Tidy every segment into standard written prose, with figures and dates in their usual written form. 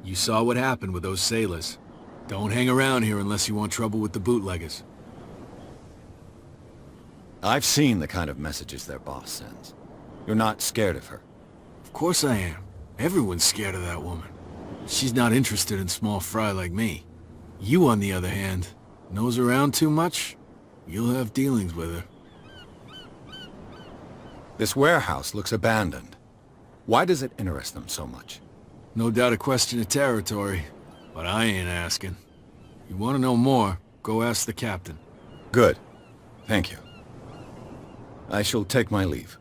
You saw what happened with those sailors. Don't hang around here unless you want trouble with the bootleggers. I've seen the kind of messages their boss sends. You're not scared of her. Of course I am. Everyone's scared of that woman. She's not interested in small fry like me. You, on the other hand, nose around too much, you'll have dealings with her. This warehouse looks abandoned. Why does it interest them so much? No doubt a question of territory, but I ain't asking. You want to know more, go ask the captain. Good. Thank you. I shall take my leave.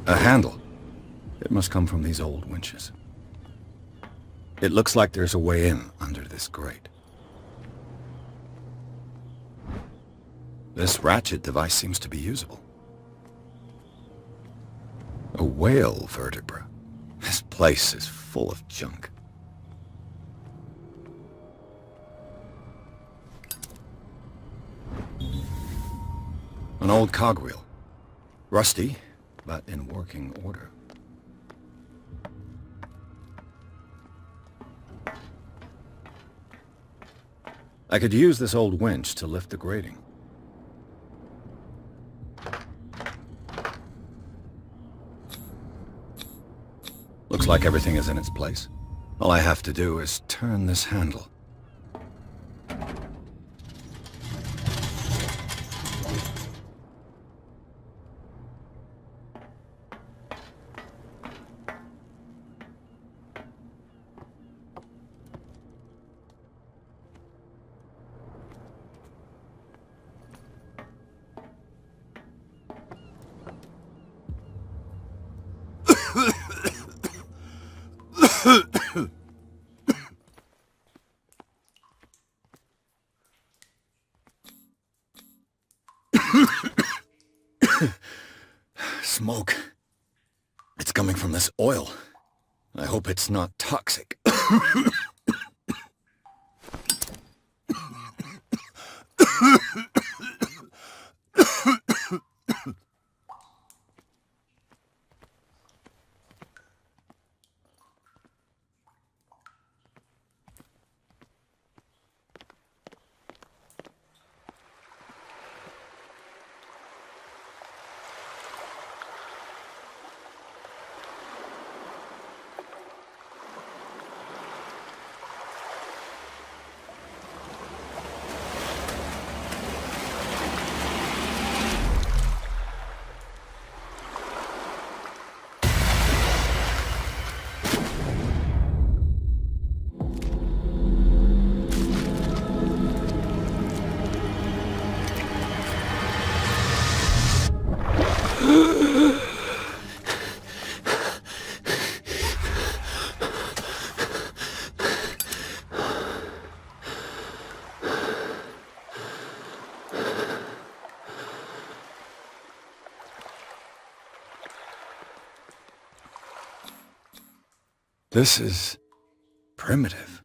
A handle. It must come from these old winches. It looks like there's a way in under this grate. This ratchet device seems to be usable. A whale vertebra. This place is full of junk. An old cogwheel. Rusty, but in working order. I could use this old winch to lift the grating. Looks like everything is in its place. All I have to do is turn this handle. Smoke. It's coming from this oil. I hope it's not toxic. This is primitive.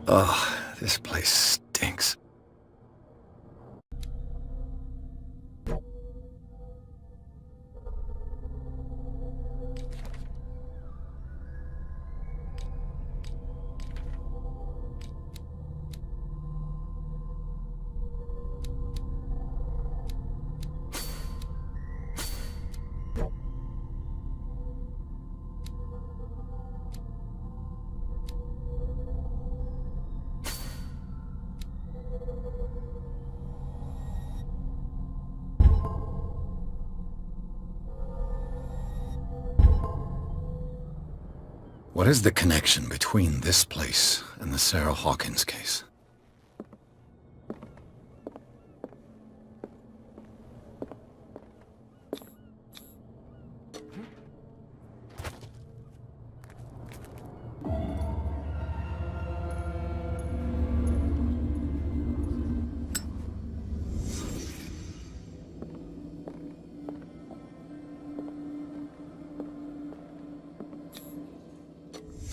Ugh, this place stinks. What is the connection between this place and the Sarah Hawkins case?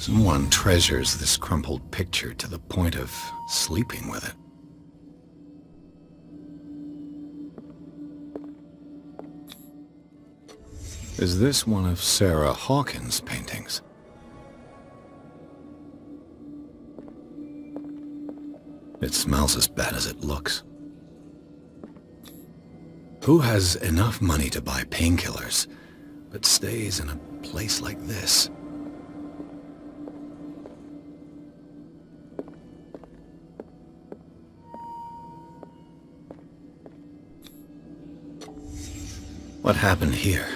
Someone treasures this crumpled picture to the point of sleeping with it. Is this one of Sarah Hawkins' paintings? It smells as bad as it looks. Who has enough money to buy painkillers, but stays in a place like this? What happened here?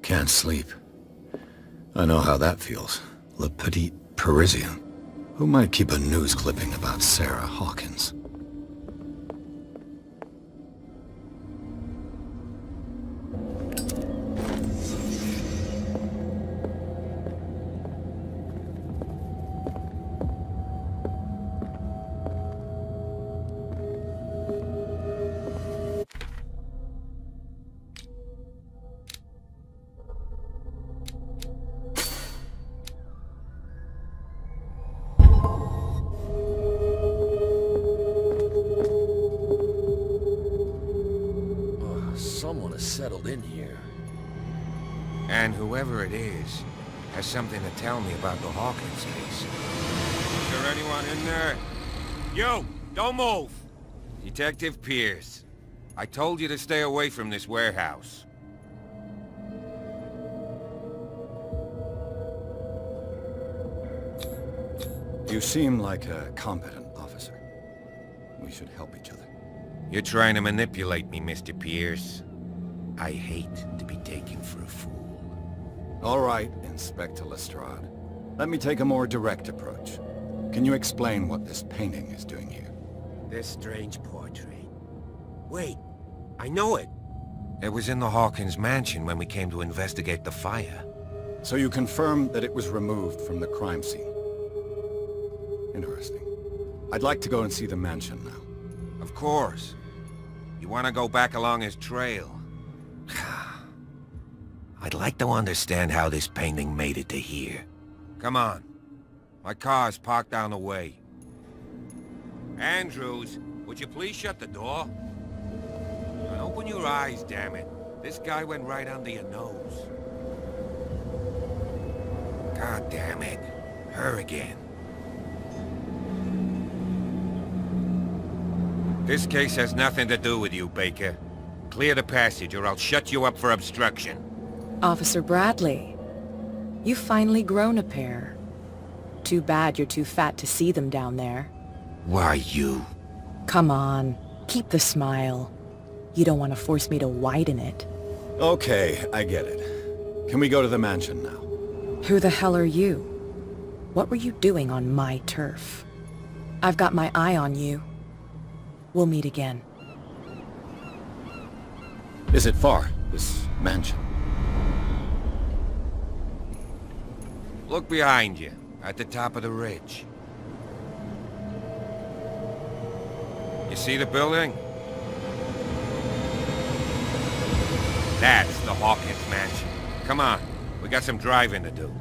Can't sleep. I know how that feels. Le Petit Parisien. Who might keep a news clipping about Sarah Hawkins? Someone has settled in here. And whoever it is has something to tell me about the Hawkins case. Is there anyone in there? You! Don't move! Detective Pierce. I told you to stay away from this warehouse. You seem like a competent officer. We should help each other. You're trying to manipulate me, Mr. Pierce. I hate to be taken for a fool. All right, Inspector Lestrade. Let me take a more direct approach. Can you explain what this painting is doing here? This strange portrait. Wait, I know it. It was in the Hawkins mansion when we came to investigate the fire. So you confirm that it was removed from the crime scene? Interesting. I'd like to go and see the mansion now. Of course. You want to go back along his trail? I'd like to understand how this painting made it to here. Come on. My car's parked down the way. Andrews, would you please shut the door? And open your eyes, damn it. This guy went right under your nose. God damn it. Her again. This case has nothing to do with you, Baker. Clear the passage or I'll shut you up for obstruction. Officer Bradley, you've finally grown a pair. Too bad you're too fat to see them down there. Why you? Come on, keep the smile. You don't want to force me to widen it. Okay, I get it. Can we go to the mansion now? Who the hell are you? What were you doing on my turf? I've got my eye on you. We'll meet again. Is it far, this mansion? Look behind you, at the top of the ridge. You see the building? That's the Hawkins mansion. Come on, we got some driving to do.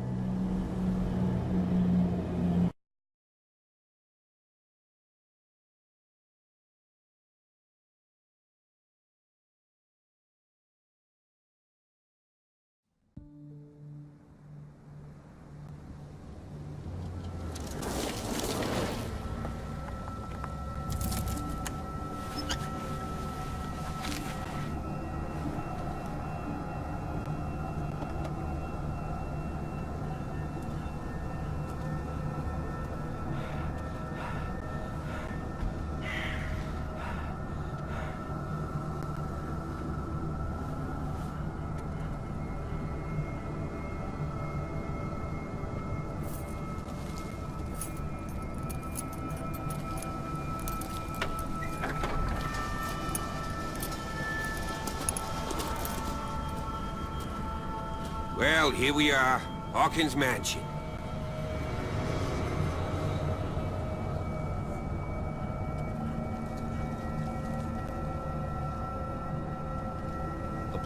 Well, here we are. Hawkins Mansion.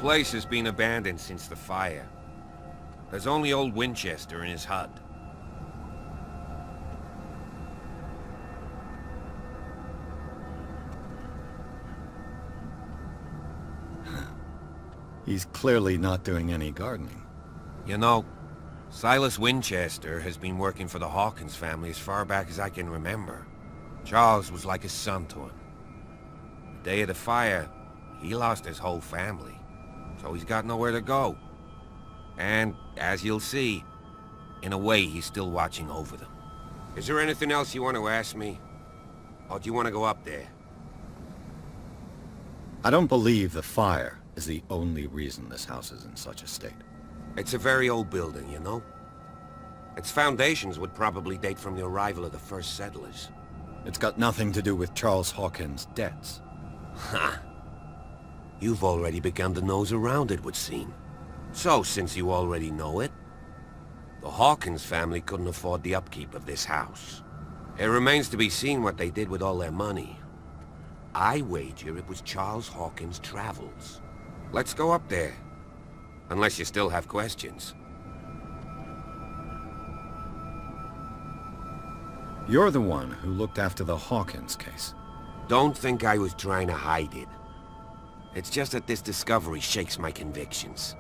place has been abandoned since the fire. There's only old Winchester in his hut. He's clearly not doing any gardening. You know, Silas Winchester has been working for the Hawkins family as far back as I can remember. Charles was like a son to him. The day of the fire, he lost his whole family, so he's got nowhere to go. And, as you'll see, in a way he's still watching over them. Is there anything else you want to ask me? Or do you want to go up there? I don't believe the fire is the only reason this house is in such a state. It's a very old building, you know? Its foundations would probably date from the arrival of the first settlers. It's got nothing to do with Charles Hawkins' debts. Ha! You've already begun to nose around, it would seem. So, since you already know it, the Hawkins family couldn't afford the upkeep of this house. It remains to be seen what they did with all their money. I wager it was Charles Hawkins' travels. Let's go up there. Unless you still have questions. You're the one who looked after the Hawkins case. Don't think I was trying to hide it. It's just that this discovery shakes my convictions.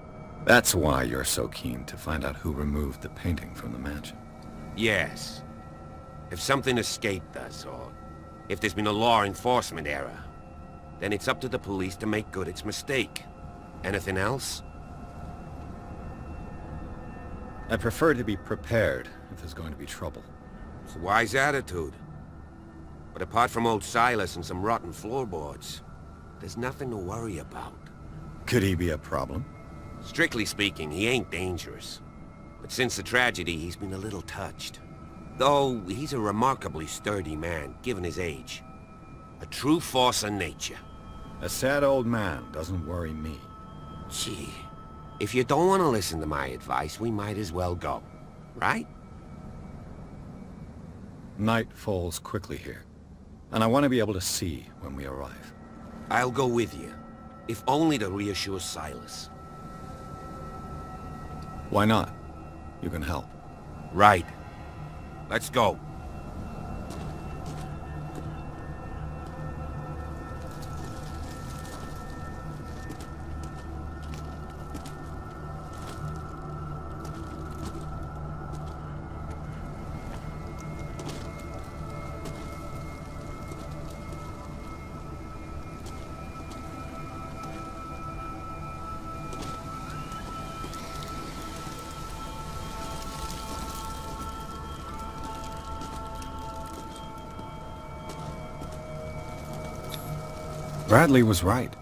That's why you're so keen to find out who removed the painting from the mansion. Yes. If something escaped us, or if there's been a law enforcement error, then it's up to the police to make good its mistake. Anything else? I prefer to be prepared if there's going to be trouble. It's a wise attitude. But apart from old Silas and some rotten floorboards, there's nothing to worry about. Could he be a problem? Strictly speaking, he ain't dangerous. But since the tragedy, he's been a little touched. Though, he's a remarkably sturdy man, given his age. A true force of nature. A sad old man doesn't worry me. Gee, if you don't want to listen to my advice, we might as well go. Right? Night falls quickly here, and I want to be able to see when we arrive. I'll go with you, if only to reassure Silas. Why not? You can help. Right. Let's go. Bradley was right.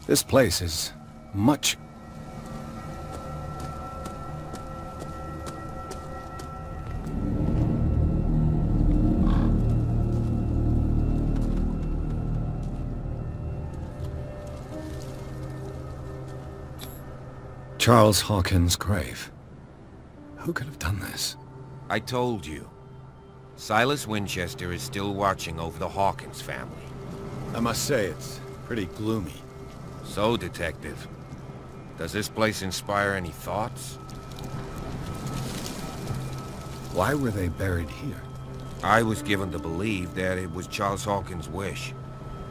This place is much... Charles Hawkins' grave. Who could have done this? I told you. Silas Winchester is still watching over the Hawkins family. I must say, it's pretty gloomy. So, Detective, does this place inspire any thoughts? Why were they buried here? I was given to believe that it was Charles Hawkins' wish.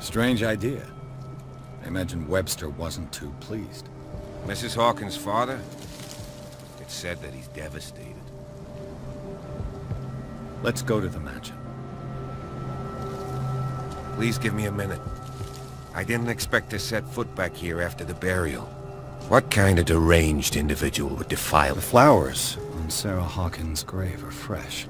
Strange idea. I imagine Webster wasn't too pleased. Mrs. Hawkins' father? It's said that he's devastated. Let's go to the mansion. Please give me a minute. I didn't expect to set foot back here after the burial. What kind of deranged individual would defile The flowers on Sarah Hawkins' grave are fresh.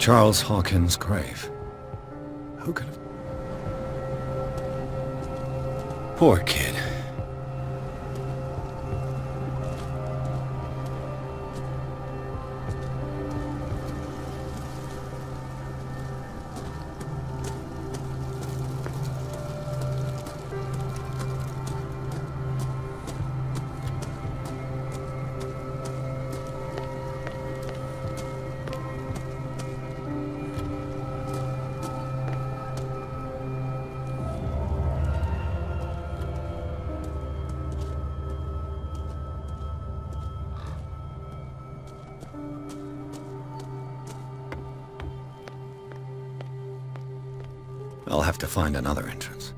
Charles Hawkins' grave. Who could have... Poor kid. I'll have to find another entrance.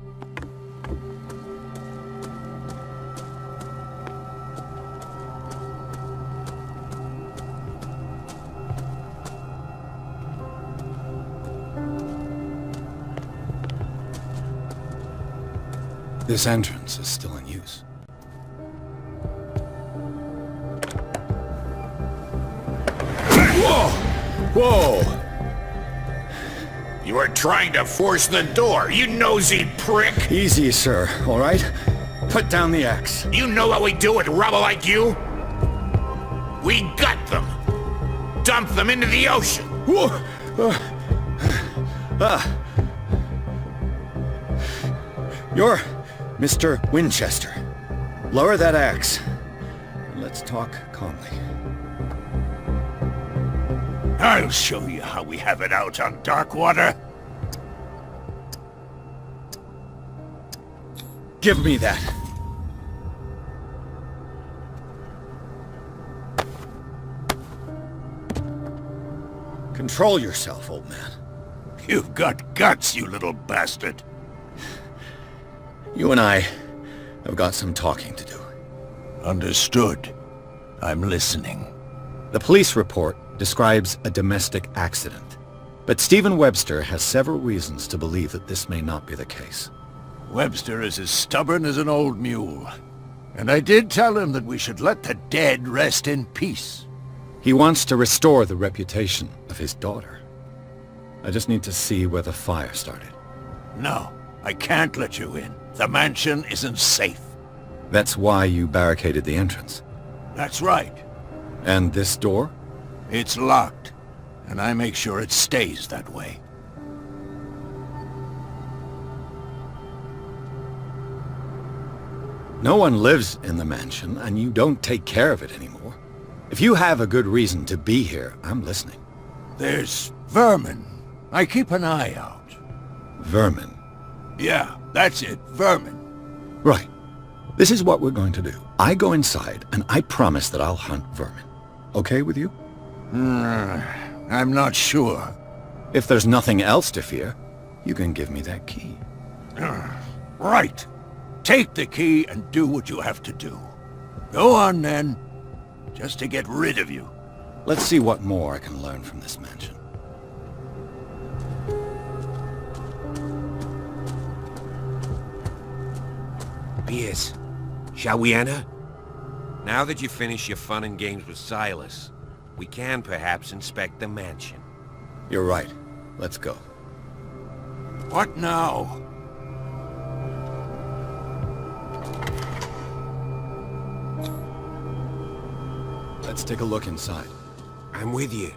This entrance is still in use. Whoa! Whoa! You were trying to force the door, you nosy prick! Easy, sir, all right? Put down the axe. You know what we do with rubble like you? We gut them! Dump them into the ocean! Whoa! You're Mr. Winchester. Lower that axe. Let's talk calmly. I'll show you how we have it out on Darkwater. Give me that. Control yourself, old man. You've got guts, you little bastard. You and I have got some talking to do. Understood. I'm listening. The police report describes a domestic accident, but Stephen Webster has several reasons to believe that this may not be the case. Webster is as stubborn as an old mule. And I did tell him that we should let the dead rest in peace. He wants to restore the reputation of his daughter. I just need to see where the fire started. No, I can't let you in. The mansion isn't safe. That's why you barricaded the entrance. That's right. And this door? It's locked, and I make sure it stays that way. No one lives in the mansion, and you don't take care of it anymore. If you have a good reason to be here, I'm listening. There's vermin. I keep an eye out. Vermin. Yeah, that's it, vermin. Right. This is what we're going to do. I go inside, and I promise that I'll hunt vermin. Okay with you? I'm not sure. If there's nothing else to fear, you can give me that key. Right. Take the key and do what you have to do. Go on, then. Just to get rid of you. Let's see what more I can learn from this mansion. Yes. Shall we enter? Now that you finish your fun and games with Silas, we can perhaps inspect the mansion. You're right. Let's go. What now? Let's take a look inside. I'm with you.